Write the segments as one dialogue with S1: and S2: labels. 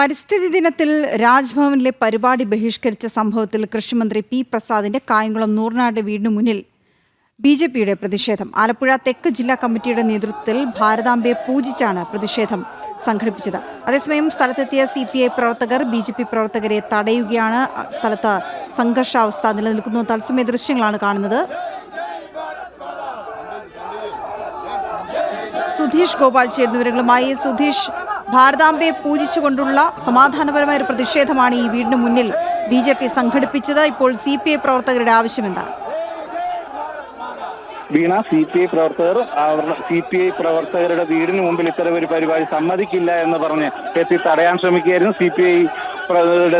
S1: പരിസ്ഥിതി ദിനത്തിൽ രാജ്ഭവനിലെ പരിപാടി ബഹിഷ്കരിച്ച സംഭവത്തിൽ കൃഷിമന്ത്രി പി പ്രസാദിന്റെ കായംകുളം നൂർനാട് വീടിനു മുന്നിൽ ബിജെപിയുടെ പ്രതിഷേധം. ആലപ്പുഴ തെക്ക് ജില്ലാ കമ്മിറ്റിയുടെ നേതൃത്വത്തിൽ ഭാരതാംബയെ പൂജിച്ചാണ് പ്രതിഷേധം സംഘടിപ്പിച്ചത്. അതേസമയം സ്ഥലത്തെത്തിയ CPI പ്രവർത്തകർ BJP പ്രവർത്തകരെ തടയുകയാണ്. സ്ഥലത്ത് സംഘർഷാവസ്ഥ നിലനിൽക്കുന്നു. തത്സമയ ദൃശ്യങ്ങളാണ് കാണുന്നത്. സുധീഷ് ഗോപാൽ ചേരുന്ന വിവരങ്ങളുമായി. സുധീഷ്, ഭാരതാംബയെ പൂജിച്ചുകൊണ്ടുള്ള സമാധാനപരമായ ഒരു പ്രതിഷേധമാണ് ഈ വീടിന് മുന്നിൽ BJP സംഘടിപ്പിച്ചത്. ഇപ്പോൾ CPI പ്രവർത്തകരുടെ ആവശ്യം എന്താണ്?
S2: വീണ, CPI പ്രവർത്തകരുടെ വീടിന് മുമ്പിൽ ഇത്തരം ഒരു പരിപാടി സമ്മതിക്കില്ല എന്ന് പറഞ്ഞ് എത്തി തടയാൻ ശ്രമിക്കുകയായിരുന്നു. CPI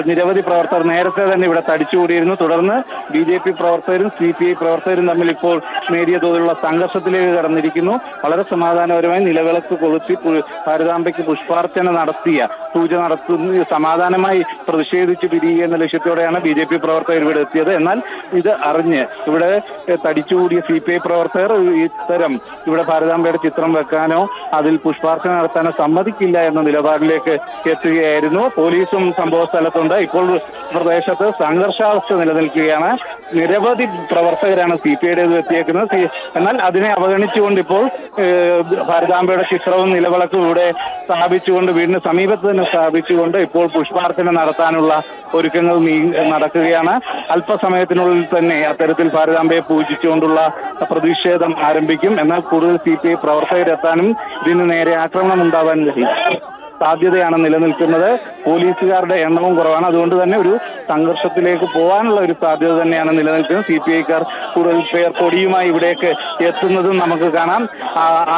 S2: നിരവധി പ്രവർത്തകർ നേരത്തെ തന്നെ ഇവിടെ തടിച്ചുകൂടിയിരുന്നു. തുടർന്ന് BJP പ്രവർത്തകരും CPI പ്രവർത്തകരും തമ്മിൽ ഇപ്പോൾ നേരിയ തോതിലുള്ള സംഘർഷത്തിലേക്ക് കടന്നിരിക്കുന്നു. വളരെ സമാധാനപരമായി നിലവിളക്ക് കൊളുത്തി ഭാരതാംബയ്ക്ക് പുഷ്പാർച്ചന നടത്തിയ പൂജ നടത്തുന്ന സമാധാനമായി പ്രതിഷേധിച്ച് പിരിയുക എന്ന ലക്ഷ്യത്തോടെയാണ് BJP പ്രവർത്തകർ ഇവിടെ എത്തിയത്. എന്നാൽ ഇത് അറിഞ്ഞ് ഇവിടെ തടിച്ചുകൂടിയ CPI പ്രവർത്തകർ ഇത്തരം ഇവിടെ ഭാരതാംബയുടെ ചിത്രം വെക്കാനോ അതിൽ പുഷ്പാർച്ചന നടത്താനോ സമ്മതിക്കില്ല എന്ന നിലപാടിലേക്ക് എത്തുകയായിരുന്നു. പോലീസും സംഭവ സ്ഥലത്തുണ്ട്. ഇപ്പോൾ പ്രദേശത്ത് സംഘർഷാവസ്ഥ നിലനിൽക്കുകയാണ്. നിരവധി പ്രവർത്തകരാണ് CPIയുടേത് എത്തിയേക്കുന്നത്. എന്നാൽ അതിനെ അവഗണിച്ചുകൊണ്ട് ഇപ്പോൾ ഭാരതാംബയുടെ ചിത്രവും നിലവിളക്കും ഇവിടെ സ്ഥാപിച്ചുകൊണ്ട് വീടിന് സമീപത്ത് തന്നെ സ്ഥാപിച്ചുകൊണ്ട് ഇപ്പോൾ പുഷ്പാർച്ചന നടത്താനുള്ള ഒരുക്കങ്ങൾ നടക്കുകയാണ്. അല്പസമയത്തിനുള്ളിൽ തന്നെ അത്തരത്തിൽ ഭാരതാംബയെ പൂജിച്ചുകൊണ്ടുള്ള പ്രതിഷേധം ആരംഭിക്കും. എന്നാൽ കൂടുതൽ CPI പ്രവർത്തകരെത്താനും ഇതിന് നേരെ ആക്രമണം ഉണ്ടാവാൻ സാധ്യതയാണ് നിലനിൽക്കുന്നത്. പോലീസുകാരുടെ എണ്ണവും കുറവാണ്. അതുകൊണ്ട് തന്നെ ഒരു സംഘർഷത്തിലേക്ക് പോകാനുള്ള ഒരു സാധ്യത തന്നെയാണ് നിലനിൽക്കുന്നത്. CPIക്കാർ കൂടുതൽ പേർ കൊടിയുമായി ഇവിടേക്ക് എത്തുന്നതും നമുക്ക് കാണാം.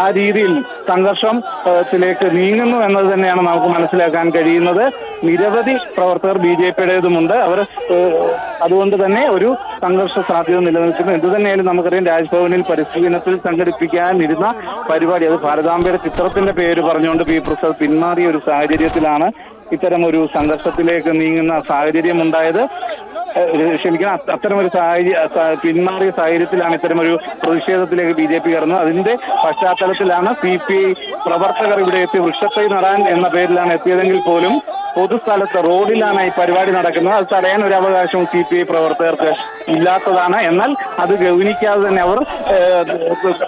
S2: ആ രീതിയിൽ സംഘർഷത്തിലേക്ക് നീങ്ങുന്നു എന്നത് തന്നെയാണ് നമുക്ക് മനസ്സിലാക്കാൻ കഴിയുന്നത്. നിരവധി പ്രവർത്തകർ BJPയുടേതുമുണ്ട്. അവർ അതുകൊണ്ട് തന്നെ ഒരു സംഘർഷ സാധ്യത നിലനിൽക്കുന്നു. എന്തുതന്നെയായാലും നമുക്കറിയാം, രാജ്ഭവനിൽ പരിസ്ഥിതി ദിനത്തിൽ സംഘടിപ്പിക്കാനിരുന്ന പരിപാടി അത് ഭാരതാംബയുടെ ചിത്രത്തിന്റെ പേര് പറഞ്ഞുകൊണ്ട് പി പ്രസാദ് പിന്മാറിയ ഒരു സാഹചര്യത്തിലാണ് ഇത്തരം ഒരു സംഘർഷത്തിലേക്ക് നീങ്ങുന്ന സാഹചര്യം ഉണ്ടായത്. അത്തരമൊരു പിന്മാറിയ സാഹചര്യത്തിലാണ് ഇത്തരമൊരു പ്രതിഷേധത്തിലേക്ക് BJP കടന്നത്. അതിന്റെ പശ്ചാത്തലത്തിലാണ് CPI പ്രവർത്തകർ ഇവിടെ എത്തി വൃക്ഷത്തൈ നടാൻ എന്ന പേരിലാണ് എത്തിയതെങ്കിൽ പോലും പൊതുസ്ഥലത്ത് റോഡിലാണ് ഈ പരിപാടി നടക്കുന്നത്. അത് തടയാൻ ഒരു അവകാശവും CPI പ്രവർത്തകർക്ക് ഇല്ലാത്തതാണ്. എന്നാൽ അത് ഗൗനിക്കാതെ തന്നെ അവർ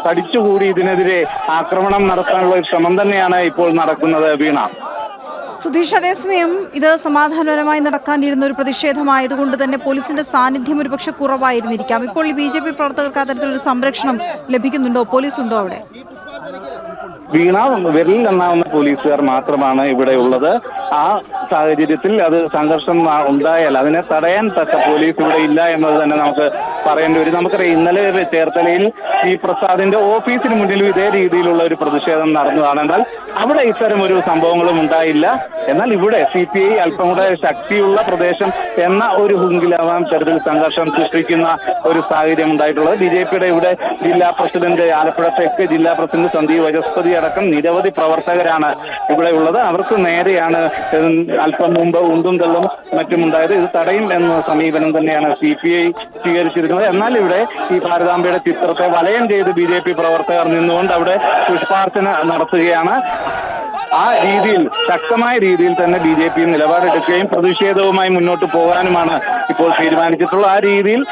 S2: തടിച്ചുകൂടി ഇതിനെതിരെ ആക്രമണം നടത്താനുള്ള ഒരു ശ്രമം തന്നെയാണ് ഇപ്പോൾ നടക്കുന്നത്. വീണ,
S1: സുധീഷ്, അതേസമയം ഇത് സമാധാനപരമായി നടക്കാനിരുന്ന ഒരു പ്രതിഷേധമായതുകൊണ്ട് തന്നെ പോലീസിന്റെ സാന്നിധ്യം ഒരുപക്ഷെ കുറവായിരുന്നിരിക്കാം. ഇപ്പോൾ ഈ BJP പ്രവർത്തകർക്ക് അത്തരത്തിലൊരു സംരക്ഷണം ലഭിക്കുന്നുണ്ടോ? പോലീസ് ഉണ്ടോ അവിടെ?
S2: വീണ, വിരലിൽ എണ്ണാവുന്ന പോലീസുകാർ മാത്രമാണ് ഇവിടെ ഉള്ളത്. ആ സാഹചര്യത്തിൽ അത് സംഘർഷം ഉണ്ടായാൽ അതിനെ തടയാൻ തക്ക പോലീസ് ഇവിടെ ഇല്ല എന്നത് തന്നെ നമുക്ക് പറയേണ്ടി വരും. നമുക്കറിയാം, ഇന്നലെ ചേർത്തലയിൽ പി പ്രസാദിന്റെ ഓഫീസിന് മുന്നിലും ഇതേ രീതിയിലുള്ള ഒരു പ്രതിഷേധം നടന്നതാണ്. എന്നാൽ അവിടെ ഇത്തരം ഒരു സംഭവങ്ങളും ഉണ്ടായില്ല. എന്നാൽ ഇവിടെ CPI അല്പം കൂടെ ശക്തിയുള്ള പ്രദേശം എന്ന ഒരു ഹുങ്കിലാവാൻ തരത്തിൽ സംഘർഷം സൃഷ്ടിക്കുന്ന ഒരു സാഹചര്യം ഉണ്ടായിട്ടുള്ളത്. BJPയുടെ ഇവിടെ ജില്ലാ പ്രസിഡന്റ്, ആലപ്പുഴ തെക്ക് ജില്ലാ പ്രസിഡന്റ് സന്ദീപ് വചസ്പതി അടക്കം നിരവധി പ്രവർത്തകരാണ് ഇവിടെ ഉള്ളത്. അവർക്ക് നേരെയാണ് അല്പം മുമ്പ് ഉണ്ടും തള്ളും മറ്റുമുണ്ടായത്. ഇത് തടയും എന്ന സമീപനം തന്നെയാണ് CPI സ്വീകരിച്ചിരിക്കുന്നത്. എന്നാൽ ഇവിടെ ഈ ഭാരതാംബയുടെ ചിത്രത്തെ വലയം ചെയ്ത് BJP പ്രവർത്തകർ നിന്നുകൊണ്ട് അവിടെ പുഷ്പാർച്ചന നടത്തുകയാണ്. ആ രീതിയിൽ ശക്തമായ രീതിയിൽ തന്നെ BJP നിലപാടെടുക്കുകയും പ്രതിഷേധവുമായി മുന്നോട്ട് പോകാനുമാണ് ഇപ്പോൾ തീരുമാനിച്ചിട്ടുള്ളത്. ആ രീതിയിൽ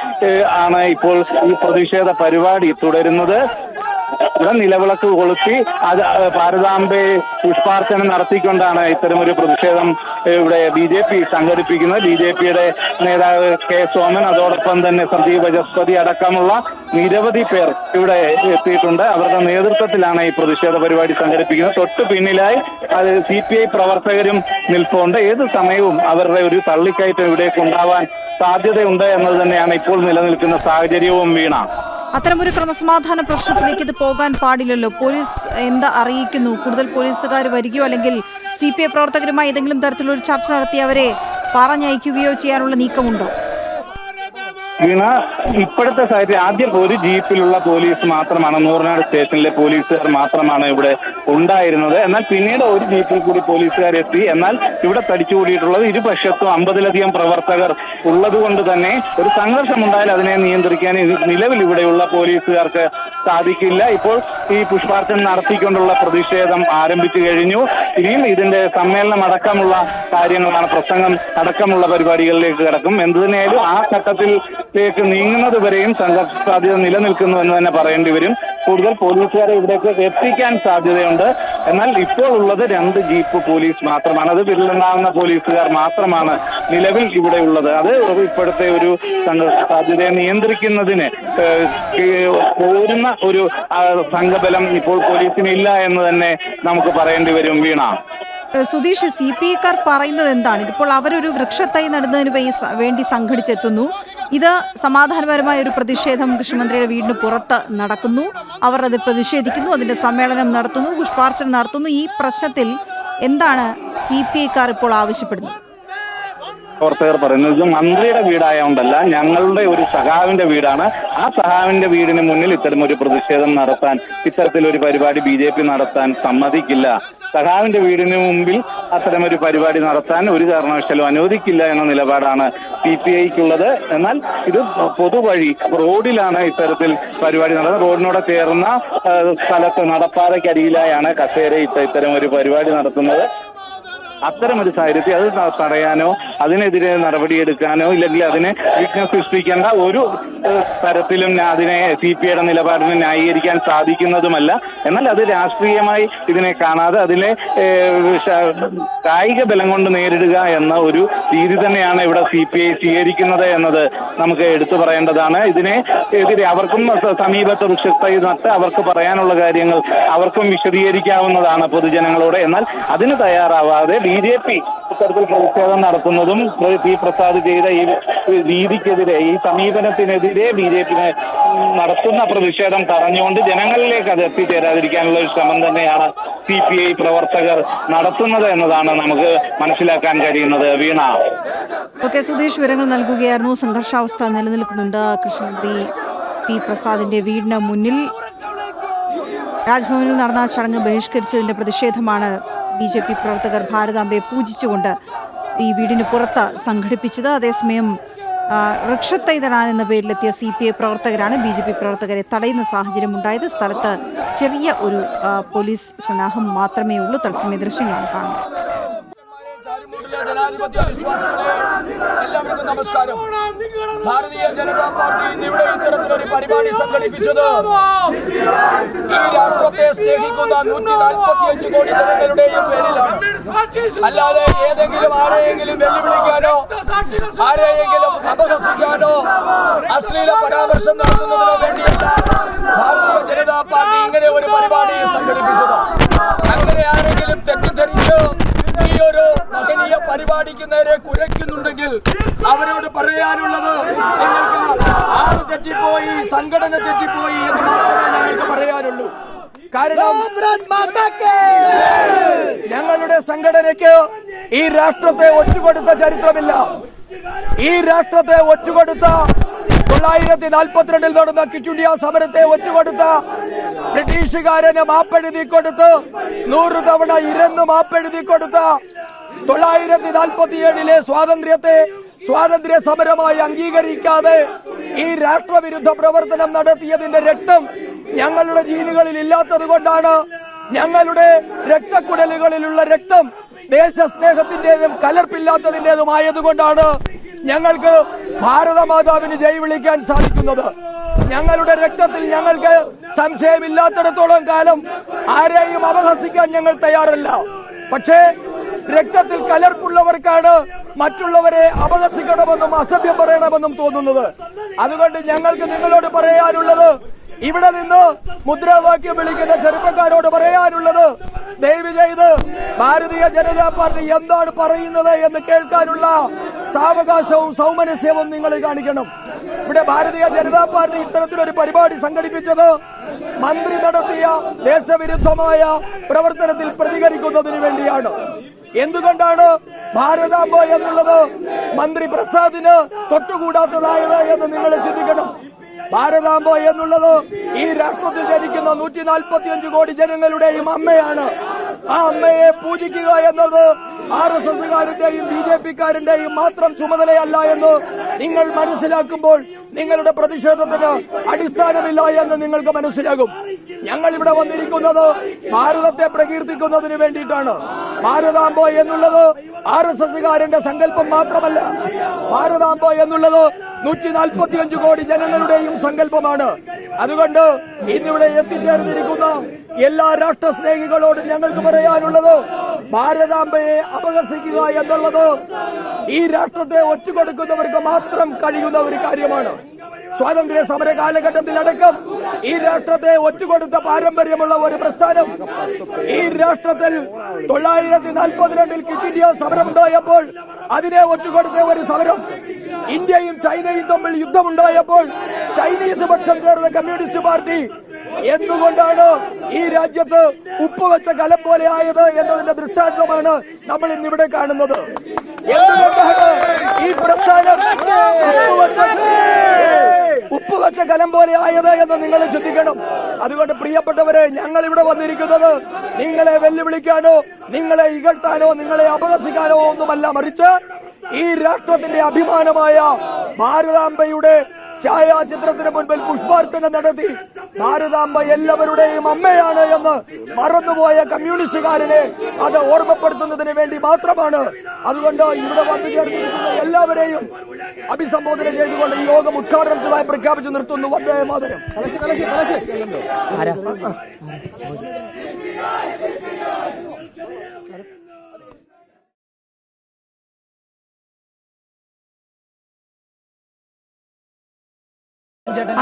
S2: ആണ് ഇപ്പോൾ ഈ പ്രതിഷേധ പരിപാടി തുടരുന്നത്. ഇവിടെ നിലവിളക്ക് കൊളുത്തി അത് ഭാരതാംബയെ പുഷ്പാർച്ചന നടത്തിക്കൊണ്ടാണ് ഇത്തരമൊരു പ്രതിഷേധം ഇവിടെ BJP സംഘടിപ്പിക്കുന്നത്. BJPയുടെ നേതാവ് K. സോമൻ, അതോടൊപ്പം തന്നെ സന്ദീപ് വചസ്പതി അടക്കമുള്ള നിരവധി പേർ ഇവിടെ എത്തിയിട്ടുണ്ട്. അവരുടെ നേതൃത്വത്തിലാണ് ഈ പ്രതിഷേധ പരിപാടി സംഘടിപ്പിക്കുന്നത്. തൊട്ടു പിന്നിലായി അത് CPI പ്രവർത്തകരും നിൽപ്പുണ്ട്. ഏത് സമയവും അവരുടെ ഒരു തള്ളിക്കയറ്റം ഇവിടേക്ക് ഉണ്ടാവാൻ സാധ്യതയുണ്ട് എന്നത് തന്നെയാണ് ഇപ്പോൾ നിലനിൽക്കുന്ന സാഹചര്യവും. വീണ,
S1: അത്തരമൊരു ക്രമസമാധാന പ്രശ്നത്തിലേക്ക് ഇത് പോകാൻ പാടില്ലല്ലോ. പോലീസ് എന്താ അറിയിക്കുന്നു? കൂടുതൽ പോലീസുകാർ വരികയോ അല്ലെങ്കിൽ CPI പ്രവർത്തകരുമായി ഏതെങ്കിലും തരത്തിലൊരു ചർച്ച നടത്തി അവരെ പറഞ്ഞയക്കുകയോ ചെയ്യാനുള്ള നീക്കമുണ്ടോ?
S2: വീണ, ഇപ്പോഴത്തെ സാഹചര്യം ആദ്യം ഒരു ജീപ്പിലുള്ള പോലീസ് മാത്രമാണ്, നൂറിനാട് സ്റ്റേഷനിലെ പോലീസുകാർ മാത്രമാണ് ഇവിടെ ഉണ്ടായിരുന്നത്. എന്നാൽ പിന്നീട് ഒരു ജീപ്പിൽ കൂടി പോലീസുകാരെത്തി. എന്നാൽ ഇവിടെ തടിച്ചുകൂടിയിട്ടുള്ളത് ഇരുപക്ഷത്തും 50-ലധികം പ്രവർത്തകർ ഉള്ളത് കൊണ്ട് തന്നെ ഒരു സംഘർഷമുണ്ടായാൽ അതിനെ നിയന്ത്രിക്കാൻ നിലവിൽ ഇവിടെയുള്ള പോലീസുകാർക്ക് സാധിക്കില്ല. ഇപ്പോൾ ഈ പുഷ്പാർച്ചന നടത്തിക്കൊണ്ടുള്ള പ്രതിഷേധം ആരംഭിച്ചു കഴിഞ്ഞു. ഇനിയും ഇതിന്റെ സമ്മേളനം അടക്കമുള്ള കാര്യങ്ങളാണ്, പ്രസംഗം അടക്കമുള്ള പരിപാടികളിലേക്ക് കിടക്കും. എന്തു തന്നെയായാലും ആ ഘട്ടത്തിലേക്ക് നീങ്ങുന്നത് വരെയും സംഘർഷ സാധ്യത നിലനിൽക്കുന്നു എന്ന് തന്നെ പറയേണ്ടി വരും. കൂടുതൽ പോലീസുകാരെ ഇവിടേക്ക് എത്തിക്കാൻ സാധ്യതയുണ്ട്. എന്നാൽ ഇപ്പോൾ ഉള്ളത് 2 ജീപ്പ് പോലീസ് മാത്രമാണ്. അത് വിരലെണ്ണാവുന്ന പോലീസുകാർ മാത്രമാണ് നിലവിൽ ഇവിടെ ഉള്ളത്. അത് ഇപ്പോഴത്തെ ഒരു സംഘർഷ സാധ്യതയെ നിയന്ത്രിക്കുന്നതിന് പോരുന്ന ഒരു സംഘബലം ഇപ്പോൾ പോലീസിനില്ല എന്ന് തന്നെ നമുക്ക് പറയേണ്ടി വരും. വീണ,
S1: സുധീഷ്, CPI-ക്കാർ പറയുന്നത് എന്താണ്? ഇതിപ്പോൾ അവരൊരു വൃക്ഷത്തൈ നടുന്നതിന് വേണ്ടി സംഘടിച്ചെത്തുന്നു. ഇത് സമാധാനപരമായ ഒരു പ്രതിഷേധം കൃഷിമന്ത്രിയുടെ വീടിന് പുറത്ത് നടക്കുന്നു. അവർ അത് പ്രതിഷേധിക്കുന്നു, അതിന്റെ സമ്മേളനം നടത്തുന്നു, പുഷ്പാർച്ചന നടത്തുന്നു. ഈ പ്രശ്നത്തിൽ എന്താണ് CPI-ക്കാർ ഇപ്പോൾ ആവശ്യപ്പെടുന്നത്?
S2: പ്രവർത്തകർ പറയുന്നത് മന്ത്രിയുടെ വീടായതുകൊണ്ടല്ല, ഞങ്ങളുടെ ഒരു സഖാവിന്റെ വീടാണ്. ആ സഖാവിന്റെ വീടിന് മുന്നിൽ ഇത്തരമൊരു പ്രതിഷേധം നടത്താൻ, ഇത്തരത്തിലൊരു പരിപാടി BJP നടത്താൻ സമ്മതിക്കില്ല. സഖാവിന്റെ വീടിന് മുമ്പിൽ അത്തരമൊരു പരിപാടി നടത്താൻ ഒരു കാരണവശാലും അനുവദിക്കില്ല എന്ന നിലപാടാണ് CPI-ക്കുള്ളത്. എന്നാൽ ഇത് പൊതുവഴി റോഡിലാണ് ഇത്തരത്തിൽ പരിപാടി നടന്നത്. റോഡിനോട് ചേർന്ന സ്ഥലത്ത് നടപ്പാതയ്ക്കരിയിലായാണ് കസേരയിട്ട് ഇത്തരം ഒരു പരിപാടി നടത്തുന്നത്. അത്തരമൊരു സാഹചര്യത്തിൽ അത് തടയാനോ അതിനെതിരെ നടപടിയെടുക്കാനോ ഇല്ലെങ്കിൽ അതിനെ വിഘ്നം സൃഷ്ടിക്കേണ്ട ഒരു തരത്തിലും അതിനെ CPI-യുടെ നിലപാടിനെ ന്യായീകരിക്കാൻ സാധിക്കുന്നതുമല്ല. എന്നാൽ അത് രാഷ്ട്രീയമായി ഇതിനെ കാണാതെ അതിലെ കായിക ബലം കൊണ്ട് നേരിടുക എന്ന ഒരു രീതി തന്നെയാണ് ഇവിടെ CPI സ്വീകരിക്കുന്നത് എന്നത് നമുക്ക് എടുത്തു പറയേണ്ടതാണ്. ഇതിനെ എതിരെ അവർക്കും സമീപത്ത് വൃക്ഷത്തൈ നട്ട് അവർക്ക് പറയാനുള്ള കാര്യങ്ങൾ അവർക്കും വിശദീകരിക്കാവുന്നതാണ് പൊതുജനങ്ങളോട്. എന്നാൽ അതിന് തയ്യാറാവാതെ BJP ഇത്തരത്തിൽ പ്രതിഷേധം നടത്തുന്നതും P പ്രസാദ് ചെയ്ത ഈ രീതിക്കെതിരെ, ഈ സമീപനത്തിനെതിരെ BJP നടത്തുന്ന പ്രതിഷേധം തടഞ്ഞുകൊണ്ട് ജനങ്ങളിലേക്ക് അത് എത്തിച്ചേരാതിരിക്കാനുള്ള ഒരു ശ്രമം തന്നെയാണ് CPI പ്രവർത്തകർ നടത്തുന്നത് എന്നതാണ് നമുക്ക് മനസ്സിലാക്കാൻ കഴിയുന്നത്. വീണ,
S1: സുധീഷ് വിവരങ്ങൾ നൽകുകയായിരുന്നു. സംഘർഷാവസ്ഥ നിലനിൽക്കുന്നുണ്ട്. കൃഷിമന്ത്രി P പ്രസാദിന്റെ വീടിന് മുന്നിൽ രാജ്ഭവനിൽ നടന്ന ചടങ്ങ് ബഹിഷ്കരിച്ചതിന്റെ പ്രതിഷേധമാണ് BJP പ്രവർത്തകർ ഭാരതാംബയെ പൂജിച്ചുകൊണ്ട് ഈ വീടിന് പുറത്ത് സംഘടിപ്പിച്ചത്. അതേസമയം വൃക്ഷത്തൈ നടാൻ എന്ന പേരിലെത്തിയ CPI പ്രവർത്തകരാണ് BJP പ്രവർത്തകരെ തടയുന്ന സാഹചര്യം ഉണ്ടായത്. സ്ഥലത്ത് ചെറിയ ഒരു പോലീസ് സന്നാഹം മാത്രമേ ഉള്ളൂ. തത്സമയ ദൃശ്യങ്ങളാണ് കാണുന്നത്.
S3: ജനാധിപത്യ വിശ്വാസികളെ എല്ലാവർക്കും നമസ്കാരം. ഭാരതീയ ജനതാ പാർട്ടി ഇവിടെ ഇത്തരത്തിലൊരു പരിപാടി സംഘടിപ്പിച്ചത് ഈ രാഷ്ട്രത്തെ സ്നേഹിക്കുന്ന 145 കോടി ജനങ്ങളുടെയും പേരിലാണ്. അല്ലാതെ ഏതെങ്കിലും ആരെയെങ്കിലും വെല്ലുവിളിക്കാനോ ആരെയെങ്കിലും അപഹസിക്കാനോ അശ്ലീല പരാമർശം നടത്തുന്നതിനോ വേണ്ടിയല്ല ഭാരതീയ ജനതാ പാർട്ടി ഇങ്ങനെ ഒരു പരിപാടി സംഘടിപ്പിച്ചത്. അങ്ങനെ ആരെങ്കിലും തെറ്റിദ്ധരിച്ച് ഈ ഒരു മഹനീയ പരിപാടിക്ക് നേരെ കുരയ്ക്കുന്നുണ്ടെങ്കിൽ അവരോട് പറയാനുള്ളത്, നിങ്ങൾക്ക് ആള് തെറ്റിപ്പോയി, സംഘടന തെറ്റിപ്പോയി എന്ന് മാത്രമേ ഞങ്ങൾക്ക് പറയാനുള്ളൂ. കാരണം ഞങ്ങളുടെ സംഘടനയ്ക്ക് ഈ രാഷ്ട്രത്തെ ഒറ്റുകൊടുത്ത ചരിത്രമില്ല. ഈ രാഷ്ട്രത്തെ ഒറ്റുകൊടുത്ത 1942 നടന്ന ക്വിറ്റ് ഇന്ത്യ സമരത്തെ ഒറ്റുകൊടുത്ത ബ്രിട്ടീഷുകാരന് മാപ്പെഴുതി കൊടുത്ത് 100 തവണ ഇരന്ന് മാപ്പെഴുതി കൊടുത്ത 1947 സ്വാതന്ത്ര്യത്തെ സ്വാതന്ത്ര്യ സമരമായി അംഗീകരിക്കാതെ ഈ രാഷ്ട്രവിരുദ്ധ പ്രവർത്തനം നടത്തിയതിന്റെ രക്തം ഞങ്ങളുടെ ജീനുകളിൽ ഇല്ലാത്തത് കൊണ്ടാണ്, ഞങ്ങളുടെ രക്തക്കുഴലുകളിലുള്ള രക്തം ദേശസ്നേഹത്തിന്റേതും കലർപ്പില്ലാത്തതിന്റേതുമായതുകൊണ്ടാണ് ഞങ്ങൾക്ക് ഭാരതമാതാവിന് ജയ് വിളിക്കാൻ സാധിക്കുന്നത്. ഞങ്ങളുടെ രക്തത്തിൽ ഞങ്ങൾക്ക് സംശയമില്ലാത്തിടത്തോളം കാലം ആരെയും അപഹസിക്കാൻ ഞങ്ങൾ തയ്യാറല്ല. പക്ഷേ രക്തത്തിൽ കലർപ്പുള്ളവർക്കാണ് മറ്റുള്ളവരെ അപഹസിക്കണമെന്നും അസഭ്യം പറയണമെന്നും തോന്നുന്നത്. അതുകൊണ്ട് ഞങ്ങൾക്ക് നിങ്ങളോട് പറയാനുള്ളത്, ഇവിടെ നിന്ന് മുദ്രാവാക്യം വിളിക്കുന്ന ചെറുപ്പക്കാരോട് പറയാനുള്ളത്, ദയവ് ചെയ്ത് ഭാരതീയ ജനതാ പാർട്ടി എന്താണ് പറയുന്നത് എന്ന് കേൾക്കാനുള്ള സാവകാശവും സൗമനസ്യവും നിങ്ങൾ കാണിക്കണം. ഇവിടെ ഭാരതീയ ജനതാ പാർട്ടി ഇത്തരത്തിലൊരു പരിപാടി സംഘടിപ്പിച്ചത് മന്ത്രി നടത്തിയ ദേശവിരുദ്ധമായ പ്രവർത്തനത്തിൽ പ്രതികരിക്കുന്നതിന് വേണ്ടിയാണ്. എന്തുകൊണ്ടാണ് ഭാരതാംബ എന്നുള്ളത് മന്ത്രി പ്രസാദിന് തൊട്ടുകൂടാത്തതായത് എന്ന് നിങ്ങൾ ചിന്തിക്കണം. ഭാരതാംബ എന്നുള്ളത് ഈ രാഷ്ട്രത്തിൽ ജനിക്കുന്ന 145 കോടി ജനങ്ങളുടെയും അമ്മയാണ്. ആ അമ്മയെ പൂജിക്കുക എന്നത് RSSകാരന്റെയും BJPക്കാരന്റെയും മാത്രം ചുമതലയല്ല എന്ന് നിങ്ങൾ മനസ്സിലാക്കുമ്പോൾ നിങ്ങളുടെ പ്രതിഷേധത്തിന് അടിസ്ഥാനമില്ല എന്ന് നിങ്ങൾക്ക് മനസ്സിലാകും. ഞങ്ങൾ ഇവിടെ വന്നിരിക്കുന്നത് ഭാരതത്തെ പ്രകീർത്തിക്കുന്നതിന് വേണ്ടിയിട്ടാണ്. ഭാരതാംബ എന്നുള്ളത് RSSകാരന്റെ സങ്കല്പം മാത്രമല്ല. ഭാരതാംബ എന്നുള്ളത് 145 കോടി ജനങ്ങളുടെയും സങ്കല്പമാണ്. അതുകൊണ്ട് ഇന്നിവിടെ എത്തിച്ചേർന്നിരിക്കുന്ന എല്ലാ രാഷ്ട്രസ്നേഹികളോടും ഞങ്ങൾക്ക് പറയാനുള്ളത്, ഭാരതാംബയെ അപഹസിക്കുക എന്നുള്ളത് ഈ രാഷ്ട്രത്തെ ഒറ്റുകൊടുക്കുന്നവർക്ക് മാത്രം കഴിയുന്ന ഒരു കാര്യമാണ്. സ്വാതന്ത്ര്യ സമര കാലഘട്ടത്തിലടക്കം ഈ രാഷ്ട്രത്തെ ഒറ്റുകൊടുത്ത പാരമ്പര്യമുള്ള ഒരു പ്രസ്ഥാനം. ഈ രാഷ്ട്രത്തിൽ 942 ക്വിറ്റ് ഇന്ത്യ സമരമുണ്ടായപ്പോൾ അതിനെ ഒറ്റുകൊടുത്ത ഒരു സമരം. ഇന്ത്യയും ചൈനയും തമ്മിൽ യുദ്ധമുണ്ടായപ്പോൾ ചൈനീസ് പക്ഷം ചേർന്ന കമ്മ്യൂണിസ്റ്റ് പാർട്ടി എന്തുകൊണ്ടാണ് ഈ രാജ്യത്ത് ഉപ്പുവെച്ച കലം പോലെ ആയത് എന്നതിന്റെ ദൃഷ്ടാന്തമാണ് നമ്മൾ ഇന്നിവിടെ കാണുന്നത്. എന്തുകൊണ്ടാണ് ഈ പ്രസ്ഥാനം ഉപ്പുവെച്ച കലം പോലെ ആയത് എന്ന് നിങ്ങൾ ചിന്തിക്കണം. അതുകൊണ്ട് പ്രിയപ്പെട്ടവരെ, ഞങ്ങൾ ഇവിടെ വന്നിരിക്കുന്നത് നിങ്ങളെ വെല്ലുവിളിക്കാനോ നിങ്ങളെ ഇകഴ്ത്താനോ നിങ്ങളെ അപഹസിക്കാനോ ഒന്നുമല്ല, മറിച്ച് ഈ രാഷ്ട്രത്തിന്റെ അഭിമാനമായ ഭാരതാംബയുടെ ഛായാചിത്രത്തിന് മുൻപിൽ പുഷ്പാർച്ചന നടത്തി ഭാരതാംബ എല്ലാവരുടെയും അമ്മയാണ് എന്ന് മറന്നുപോയ കമ്മ്യൂണിസ്റ്റുകാരനെ അത് ഓർമ്മപ്പെടുത്തുന്നതിന് വേണ്ടി മാത്രമാണ്. അതുകൊണ്ട് ഇവിടെ വന്നു ചേർന്നിരിക്കുന്ന എല്ലാവരെയും അഭിസംബോധന ചെയ്തുകൊണ്ട് ഈ യോഗം ഉദ്ഘാടനം ചെയ്തതായി പ്രഖ്യാപിച്ചു നിർത്തുന്നു. വന്ദേ മാതരം.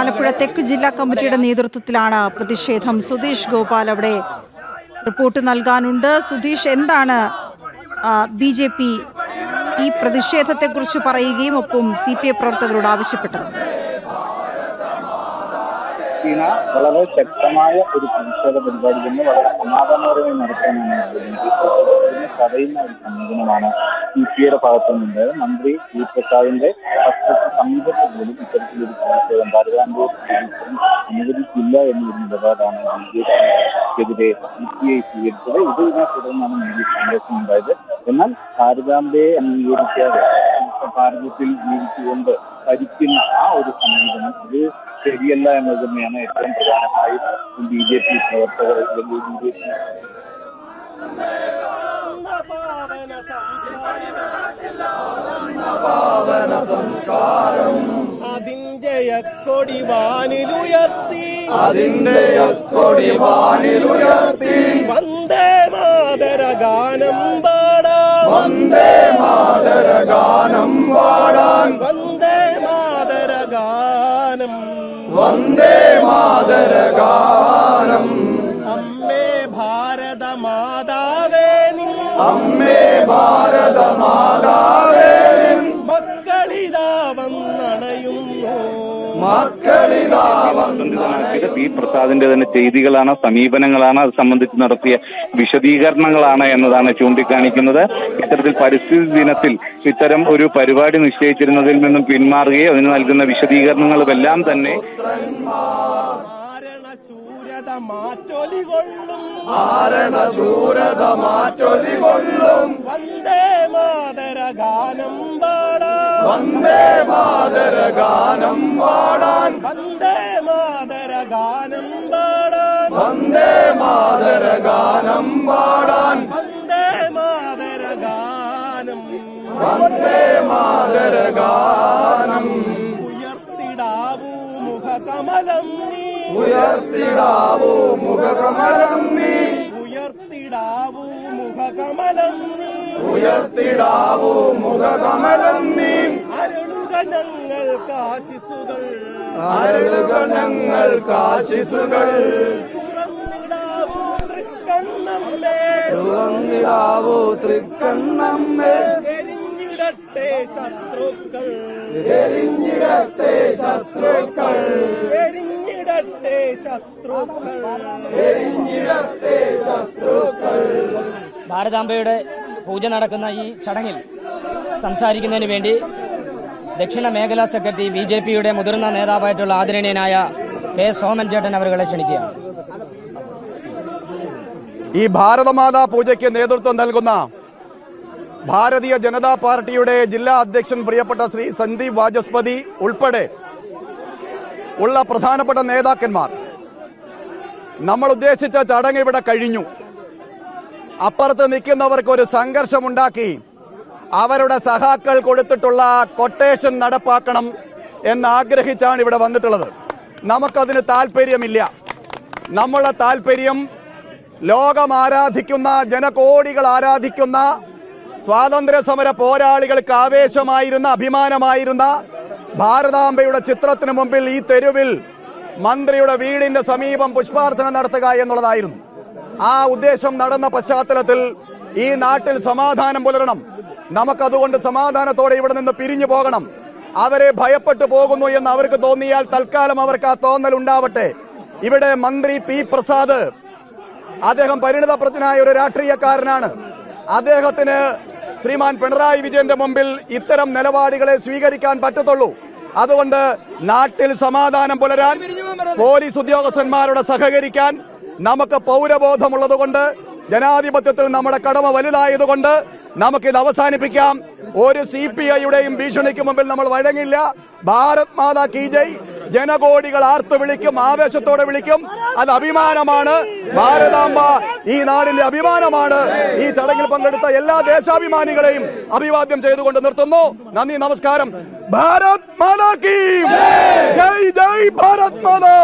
S1: ആലപ്പുഴ തെക്ക് ജില്ലാ കമ്മിറ്റിയുടെ നേതൃത്വത്തിലാണ് പ്രതിഷേധം. സുധീഷ് ഗോപാൽ അവിടെ റിപ്പോർട്ട് നൽകാനുണ്ട്. സുധീഷ്, എന്താണ് BJP ഈ പ്രതിഷേധത്തെക്കുറിച്ച് പറയുകയും ഒപ്പം CPI പ്രവർത്തകരോട് ആവശ്യപ്പെട്ടത്?
S2: വളരെ ശക്തമായ ഒരു പ്രതിഷേധ പരിപാടി തന്നെ വളരെ സമാധാനപരമായി നടത്താനാണ് തടയുന്ന ഒരു സമീപനമാണ് CPIയുടെ ഭാഗത്തു നിന്നുണ്ടായത്. മന്ത്രി പി പ്രസാദിന്റെ സമീപത്ത് പോലും ഇത്തരത്തിലൊരു പ്രതിഷേധം ഭാരതാംബയെ അനുവദിക്കില്ല എന്നൊരു നിലപാടാണ് BJPക്കെതിരെ CPI സ്വീകരിച്ചത്. ഇതിനെ തുടർന്നാണ് ഈ സന്ദേശം ഉണ്ടായത്. എന്നാൽ ഭാരതാംബയെ അംഗീകരിക്കാതെ ഭാരതത്തിൽ ജീവിച്ചുകൊണ്ട് ഭരിക്കുന്ന ആ ഒരു സമീപനം ഇത് ശരിയല്ല എന്നത് തന്നെയാണ് ഏറ്റവും പ്രധാനമായി BJP പ്രവർത്തകർ
S4: അതിന്റെ കൊടി വാനിലുയർത്തി വന്ദേ മാതര ഗാനം പാടാൻ വന്ദേ മാതര ഗാനം അമ്മേ ഭാരത മാതാവേ നിൻ മക്കളിതാ വന്നണയുന്നു
S2: പി പ്രസാദിന്റെ തന്നെ ചെയ്തികളാണ്, സമീപനങ്ങളാണ്, അത് സംബന്ധിച്ച് നടത്തിയ വിശദീകരണങ്ങളാണ് എന്നതാണ് ചൂണ്ടിക്കാണിക്കുന്നത്. ഇത്തരത്തിൽ പരിസ്ഥിതി ദിനത്തിൽ ഇത്തരം ഒരു പരിപാടി നിശ്ചയിച്ചിരുന്നതിൽ നിന്നും പിന്മാറുകയും അതിന് നൽകുന്ന വിശദീകരണങ്ങളുമെല്ലാം തന്നെ
S4: മാറ്റൊലികൊള്ളും വന്ദേ മാതര ഗാനം പാടാൻ വന്ദേ മാതര ഗാനം പാടാൻ വന്ദേ മാതര ഗാനം പാടാൻ വന്ദേ മാതര ഗാനം പാടാൻ വന്ദേ മാതര ഗാനം വന്ദേ മാതര ഗാനം ഉയർത്തിടാവൂ മുഖകമലം നീ ഉയർത്തിടാവൂ മുഖകമലം നീ ഉയർത്തിടാവൂ മുഖകമലം നീ ഉയർത്തിടാവൂ മുഖകമലം നീ അരുളുക ഞങ്ങൾക്ക് ആശിസുകൾ അരുളുക ഞങ്ങൾക്ക് ആശിസുകൾ തുറന്നിടാവൂ തൃക്കണ്ണമ്മേ തുറന്നിടാവൂ തൃക്കണ്ണമ്മേ എരിഞ്ഞിടട്ടെ ശത്രുക്കൾ എരിഞ്ഞിടട്ടെ ശത്രുക്കൾ എരിഞ്ഞിടട്ടെ ശത്രുക്കൾ എരിഞ്ഞിടട്ടെ ശത്രുക്കൾ
S5: ഭാരതാംബയുടെ പൂജ നടക്കുന്ന ഈ ചടങ്ങിൽ സംസാരിക്കുന്നതിന് വേണ്ടി ദക്ഷിണ മേഖലാ സെക്രട്ടറി BJPയുടെ മുതിർന്ന നേതാവായിട്ടുള്ള ആദരണീയനായ കെ സോമൻ ചേട്ടൻ അവരെ ക്ഷണിക്കുകയാണ്.
S6: ഈ ഭാരതമാതാ പൂജയ്ക്ക് നേതൃത്വം നൽകുന്ന ഭാരതീയ ജനതാ പാർട്ടിയുടെ ജില്ലാ അധ്യക്ഷൻ പ്രിയപ്പെട്ട ശ്രീ സന്ദീപ് വാചസ്പതി ഉൾപ്പെടെ ഉള്ള പ്രധാനപ്പെട്ട നേതാക്കന്മാർ, നമ്മൾ ഉദ്ദേശിച്ച ചടങ്ങ് ഇവിടെ കഴിഞ്ഞു. അപ്പുറത്ത് നിൽക്കുന്നവർക്ക് ഒരു സംഘർഷമുണ്ടാക്കി അവരുടെ സഹാക്കൾ കൊടുത്തിട്ടുള്ള കൊട്ടേഷൻ നടപ്പാക്കണം എന്നാഗ്രഹിച്ചാണ് ഇവിടെ വന്നിട്ടുള്ളത്. നമുക്കതിന് താല്പര്യമില്ല. നമ്മളെ താല്പര്യം ലോകം ആരാധിക്കുന്ന, ജനകോടികൾ ആരാധിക്കുന്ന, സ്വാതന്ത്ര്യ സമര പോരാളികൾക്ക് ആവേശമായിരുന്ന, അഭിമാനമായിരുന്ന ഭാരതാംബയുടെ ചിത്രത്തിന് മുമ്പിൽ ഈ തെരുവിൽ മന്ത്രിയുടെ വീടിന്റെ സമീപം പുഷ്പാർച്ചന നടത്തുക എന്നുള്ളതായിരുന്നു. ആ ഉദ്ദേശം നടന്ന പശ്ചാത്തലത്തിൽ ഈ നാട്ടിൽ സമാധാനം പുലരണം. നമുക്കതുകൊണ്ട് സമാധാനത്തോടെ ഇവിടെ നിന്ന് പിരിഞ്ഞു പോകണം. അവരെ ഭയപ്പെട്ടു പോകുന്നു എന്ന് അവർക്ക് തോന്നിയാൽ തൽക്കാലം അവർക്ക് ആ തോന്നൽ ഉണ്ടാവട്ടെ. ഇവിടെ മന്ത്രി പി പ്രസാദ്, അദ്ദേഹം പരിണിതപ്രജ്ഞനായ ഒരു രാഷ്ട്രീയക്കാരനാണ്. അദ്ദേഹത്തിന് ശ്രീമാൻ പിണറായി വിജയന്റെ മുമ്പിൽ ഇത്തരം നിലപാടുകളെ സ്വീകരിക്കാൻ പറ്റത്തുള്ളൂ. അതുകൊണ്ട് നാട്ടിൽ സമാധാനം പുലരാൻ പോലീസ് ഉദ്യോഗസ്ഥന്മാരോട് സഹകരിക്കാൻ നമുക്ക് പൗരബോധമുള്ളതുകൊണ്ട്, ജനാധിപത്യത്തിൽ നമ്മുടെ കടമ വലുതായതുകൊണ്ട് നമുക്കിത് അവസാനിപ്പിക്കാം. ഒരു CPIയുടെയും ഭീഷണിക്ക് മുമ്പിൽ നമ്മൾ വഴങ്ങില്ല. ഭാരത് മാതാ കീ ജയ് ജനകോടികൾ ആർത്തു വിളിക്കും, ആവേശത്തോടെ വിളിക്കും. അത് അഭിമാനമാണ്. ഭാരതാംബ ഈ നാടിന്റെ അഭിമാനമാണ്. ഈ ചടങ്ങിൽ പങ്കെടുത്ത എല്ലാ ദേശാഭിമാനികളെയും അഭിവാദ്യം ചെയ്തുകൊണ്ട് നിർത്തുന്നു. നന്ദി, നമസ്കാരം. ഭാരത് മാതാ കീ ജയ്, ജയ് ഭാരത് മാതാ.